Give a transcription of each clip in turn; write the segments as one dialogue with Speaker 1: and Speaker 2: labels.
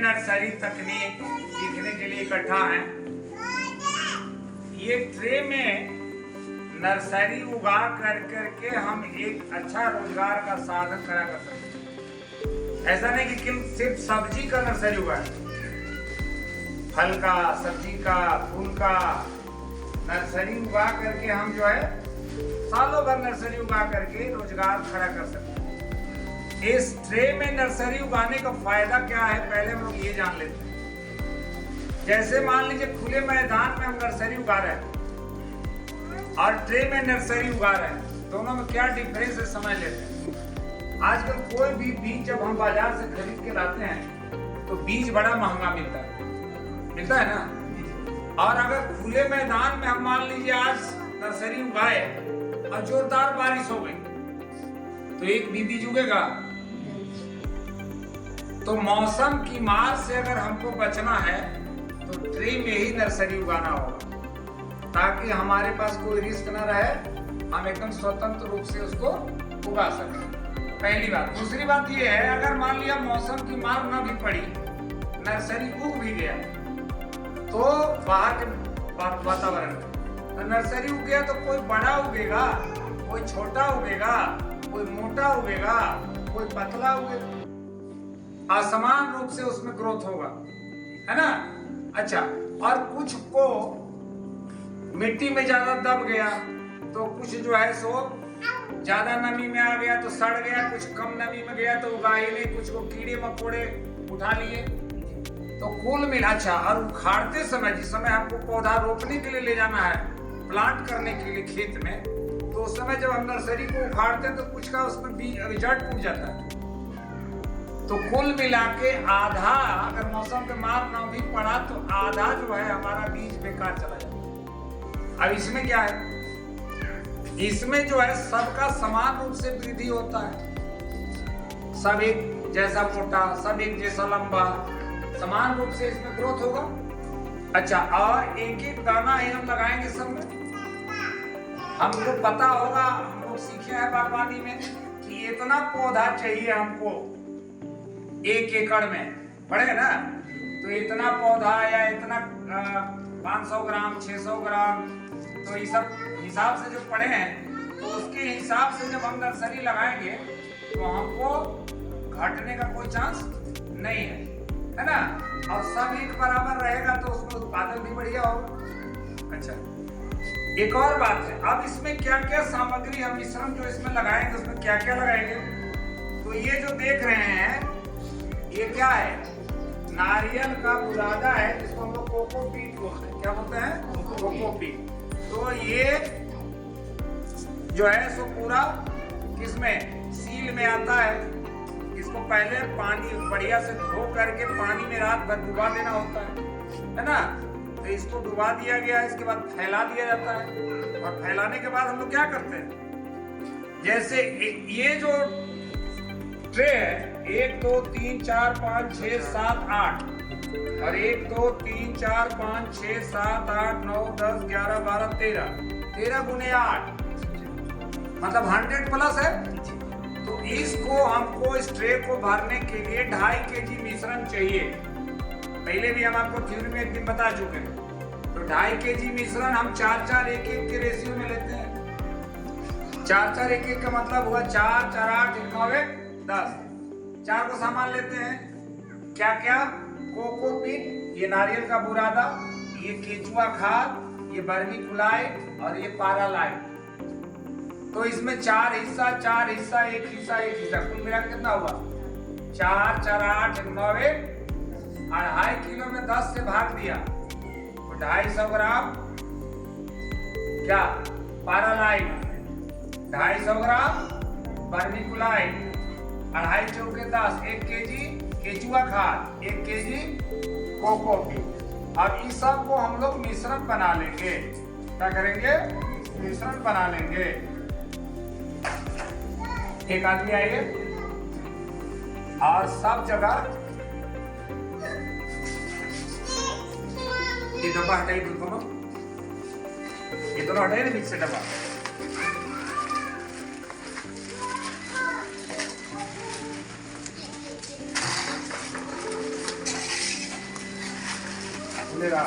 Speaker 1: Nursery तकनीक सीखने के लिए इकट्ठा हैं। ये ट्रे में नर्सरी उगा करके हम एक अच्छा रोजगार का साधन खड़ा कर सकते हैं। ऐसा नहीं कि सिर्फ सब्जी का नर्सरी उगा है, फल का, सब्जी का, फूल का नर्सरी उगा करके हम जो है सालों भर नर्सरी उगा करके रोजगार खड़ा कर सकते हैं। इस ट्रे में नर्सरी उगाने का फायदा क्या है, पहले हम लोग ये जान लेते हैं। जैसे मान लीजिए खुले मैदान में हम नर्सरी उगा रहे हैं और ट्रे में नर्सरी उगा रहे हैं, दोनों में क्या डिफरेंस है समझ लेते हैं। आजकल कोई भी बीज जब हम बाजार से खरीद के लाते हैं तो बीज बड़ा महंगा मिलता है ना। और अगर खुले मैदान में हम मान लीजिए आज नर्सरी उगाए और जोरदार बारिश हो गई तो एक भी बीज उगेगा। तो मौसम की मार से अगर हमको बचना है तो ट्रे में ही नर्सरी उगाना होगा, ताकि हमारे पास कोई रिस्क ना रहे, हम एकदम स्वतंत्र रूप से उसको उगा सकें। पहली बात। दूसरी बात ये है, अगर मान लिया मौसम की मार ना भी पड़ी, नर्सरी उग भी गया, तो बाहर के वातावरण में तो नर्सरी उग गया तो कोई बड़ा उगेगा, कोई छोटा उगेगा, कोई मोटा उगेगा, कोई पतला उगेगा, असमान रूप से उसमें ग्रोथ होगा, है ना। अच्छा, और कुछ को मिट्टी में ज्यादा दब गया तो कुछ जो है सो ज्यादा नमी में आ गया तो सड़ गया, कुछ कम नमी में गया तो उगा ही नहीं, कुछ को कीड़े मकोड़े उठा लिए। तो कुल मिला। अच्छा, और उखाड़ते समय, जिस समय हमको पौधा रोपने के लिए ले जाना है, प्लांट करने के लिए खेत में, तो उस समय जब हम नर्सरी को उखाड़ते हैं तो कुछ का उसमें जड़ टूट जाता है। तो कुल मिला के आधा, अगर मौसम के मार ना भी पड़ा तो आधा जो है हमारा बीज बेकार चला जाता है। अब इसमें क्या है, इसमें जो है सबका समान रूप से वृद्धि होता है, सब एक जैसा मोटा, सब एक जैसा लंबा, समान रूप से इसमें ग्रोथ होगा। अच्छा, और एक एक दाना ही हम लगाएंगे सब में। हमको पता होगा, हम लोग सीखे हैं बागवानी में कि इतना पौधा चाहिए हमको 1 एकड़ में, पढ़े ना, तो इतना पौधा या इतना 500 ग्राम 600 ग्राम, तो ये सब हिसाब से जो पढ़े हैं, तो उसके हिसाब से जब हम नर्सरी लगाएंगे तो हमको घटने का कोई चांस नहीं है ना। और सब एक बराबर रहेगा तो उसमें उत्पादन भी बढ़िया होगा। अच्छा, एक और बात है, अब इसमें क्या क्या सामग्री हम मिश्रण जो इसमें लगाएंगे उसमें क्या क्या लगाएंगे, तो ये जो देख रहे हैं ये क्या है, नारियल का बुरादा है, जिसको हम लोग कोकोपीट बोलते हैं। क्या बोलते हैं? कोकोपीट। तो ये जो है सो पूरा किसमें, सील में आता है। इसको पहले पानी बढ़िया से धो करके पानी में रात भर डुबा देना होता है ना। तो इसको डुबा दिया गया, इसके बाद फैला दिया जाता है, और फैलाने के बाद हम लोग क्या करते हैं, जैसे ये जो ट्रे है 1 2 3 4 5 6 7 8 और 1 2 3 4 5 6 7 8 9 10 11 12 13 गुने 8 मतलब 100 प्लस है। तो इसको हमको इस ट्रे को भरने के लिए 2.5 kg मिश्रण चाहिए। पहले भी हम आपको थ्योरी में एक दिन बता चुके हैं। तो 2.5 kg मिश्रण हम 4-4 1-1 के रेशियो में लेते हैं। 4-4 1-1 का मतलब हुआ 4 4 8 9 10। 4 को सामान लेते हैं। क्या क्या? कोकोपीट, ये नारियल का बुरादा, ये केचुआ खाद, ये बर्मी कुलाई और ये पारालाइट। तो इसमें 4 हिस्सा 1 हिस्सा कुल मिला के कितना हुआ? 4 4 8 9 2.5 किलो में 10 से भाग दिया तो 250 ग्राम क्या पारालाइट, 250 ग्राम बर्मिकुलाइट, 2.5 चौके 10, 1 केजी केचुआ खाद, 1 केजी कोकोपीट। अब इस सब को हम लोग मिश्रण बना लेंगे। क्या करेंगे? मिश्रण बना लेंगे। एक आदमी आइए और सब जगह ये डब्बा हटाइए, दोनों ये दोनों हटाइए ना बीच से डब्बा। खुलेगा।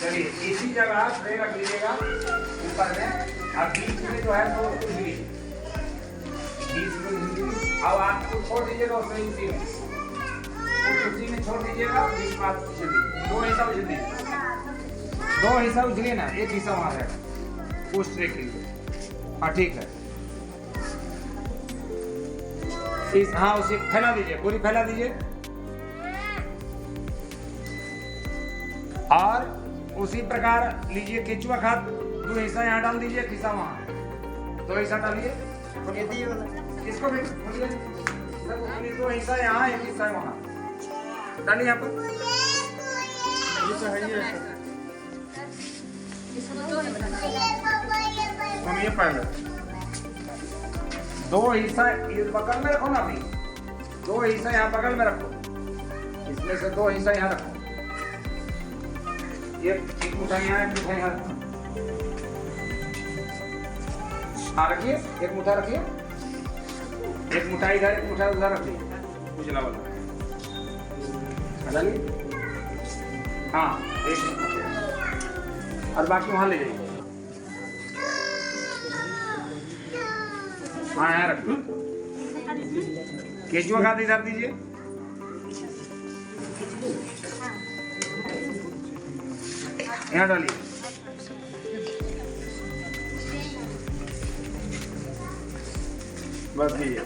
Speaker 1: चलिए इसी जगह ट्रे रख लीजिएगा ऊपर में। अब बीच में जो है तो झिल्ली, बीच में झिल्ली। अब आपको छोड़ दीजिएगा उसी में छोड़ दीजिएगा। बीच में आप झिल्ली, दो हिस्सा झिल्ली, दो हिस्सा उछलिए ना, एक हिस्सा वहां रहेगा उस ट्रे के लिए। हाँ ठीक है। हाँ उसे फैला दीजिए, पूरी फैला दीजिए। और उसी प्रकार लीजिए केचुआ खाद, दो हिस्सा यहाँ डाल दीजिए, एक हिस्सा वहाँ, दो हिस्सा डालिए। इसको भी दो हिस्सा यहाँ, एक हिस्सा वहाँ डालिए। यहाँ पर सुनिए, पहले दो हिस्सा इस बगल में रखो ना, अभी दो हिस्सा यहाँ बगल में रखो, इसमें से दो हिस्सा यहाँ रखो। एक मुठा यहाँ, एक मुठा यहाँ रखिए, एक मुठा रखिए, एक मुठा इधर, एक मुठा उधर रखिए, उजला वाला डालिए। हाँ एक, और बाकी वहां ले जाइए। हाँ यहाँ रखो, केचुआ खाद इधर दीजिए। यहाँ डालिए। बस दीजिए,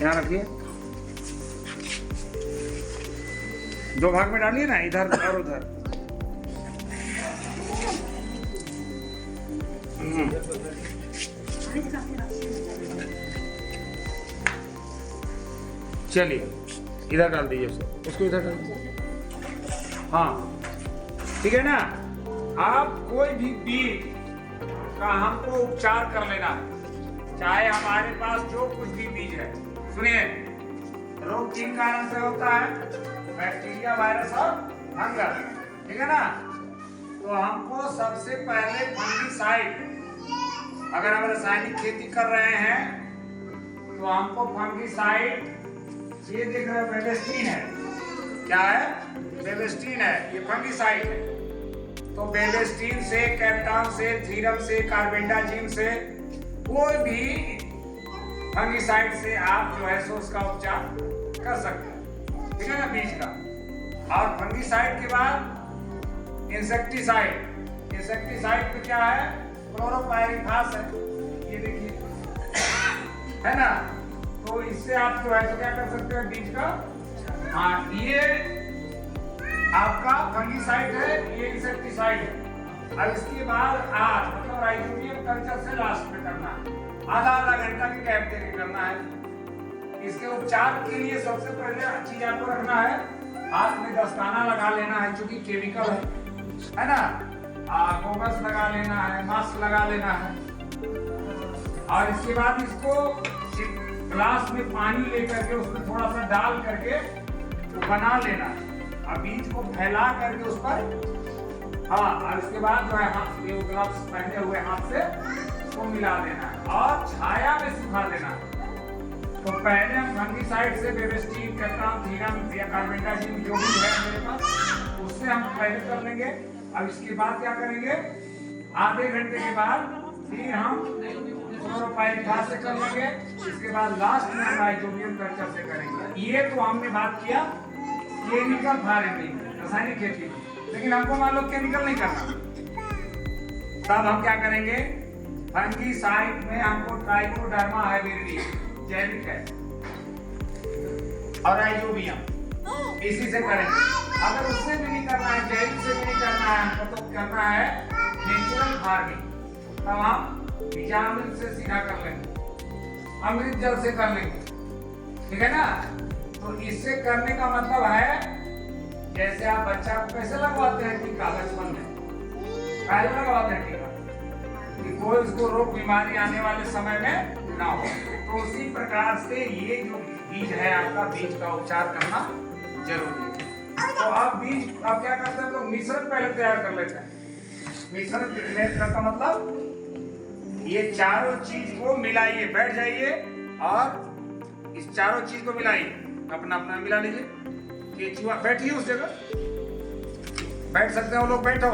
Speaker 1: यहाँ रखिए। दो भाग में डालिए ना, इधर और उधर। चलिए इधर डाल दीजिए उसको इधर डाल दीजिए। हाँ ठीक है ना। आप कोई भी बीज का हमको उपचार कर लेना है, चाहे हमारे पास जो कुछ भी बीज है। सुनिए, रोग किन कारण से होता है? बैक्टीरिया, वायरस और फंगस, ठीक है ना। तो हमको सबसे पहले फंगिसाइड, अगर हम रासायनिक खेती कर रहे हैं तो हमको फंगिसाइड, ये देख रहे हो बेबेस्टीन है, क्या है? बेबेस्टीन है, ये फंगिसाइड है। तो बेबेस्टीन से, कैप्टान से, थीरम से, कार्बेंडाजिम से, कोई भी फंगिसाइड से आप जो है सो उसका उपचार कर सकते हैं, ठीक है ना, बीज का। और फंगिसाइड के बाद इंसेक्टिसाइड। इंसेक्टिसाइड में क्या है? क्लोरोपाइरिफास है, ये देखिए, है ना। तो इससे आप जो है तो क्या कर सकते हैं बीज का। हाँ ये आपका फंगिसाइड है, ये इंसेक्टिसाइड है। अब इसके बाद आज मतलब राइजोबियम कल्चर से लास्ट में करना है, आधा घंटा की गैप देके करना है। इसके उपचार के लिए सबसे पहले चीज आपको रखना है, हाथ में दस्ताना लगा लेना है, क्योंकि केमिकल है ना। गोगल्स लगा लेना है, मास्क लगा लेना है। और इसके बाद इसको ग्लास में पानी लेकर के उसमें थोड़ा सा डाल करके तो बना लेना है। अब बीज को फैला करके उस पर, हाँ, और इसके बाद जो है हाथ, ये ग्लव्स पहने हुए हाथ से उसको मिला देना है और छाया में सुखा देना है। तो पहले हम फंगिसाइड से बेबेस्टीन, कैप्टान, थीरम या कार्बेंडाजिम जो भी है मेरे पास, उससे हम पहले कर लेंगे। अब इसके बाद क्या करेंगे? आधे घंटे के बाद फिर हम क्लोरोपाइरिफास से कर लेंगे। इसके बाद लास्ट में राइजोबियम कल्चर से करेंगे। ये तो हमने बात किया केमिकल फार्मिंग, रासायनिक खेती। लेकिन हमको मान लो केमिकल नहीं करना, तब हम क्या करेंगे? फंगिसाइड में हमको ट्राइकोडर्मा हैबिलिटी जैविक है और राइजोबियम, इसी से करेंगे। अगर उससे भी नहीं करना है, जैविक से भी नहीं करना है हमको, तो करना है नेचुरल फार्मिंग। तब हम बीजामृत से सीधा कर लेंगे, अमृत जल से कर लेंगे, ठीक है ना। तो इससे करने का मतलब है, जैसे आप बच्चा को कैसे लगवाते हैं टीका बचपन में, पहले लगवाते हैं टीका कि कोई उसको रोग बीमारी आने वाले समय में ना हो। तो उसी प्रकार से ये जो बीज है आपका, बीज का उपचार करना जरूरी है। तो अब बीज, अब क्या करते हैं, तो मिश्रण पहले तैयार कर लेते हैं। मिश्रण का मतलब ये चारों चीज को मिलाइए, बैठ जाइए और इस चारों चीज को मिलाइए, अपना अपना मिला लीजिए। केचुआ बैठिए उस जगह, बैठ सकते हो लोग, बैठो।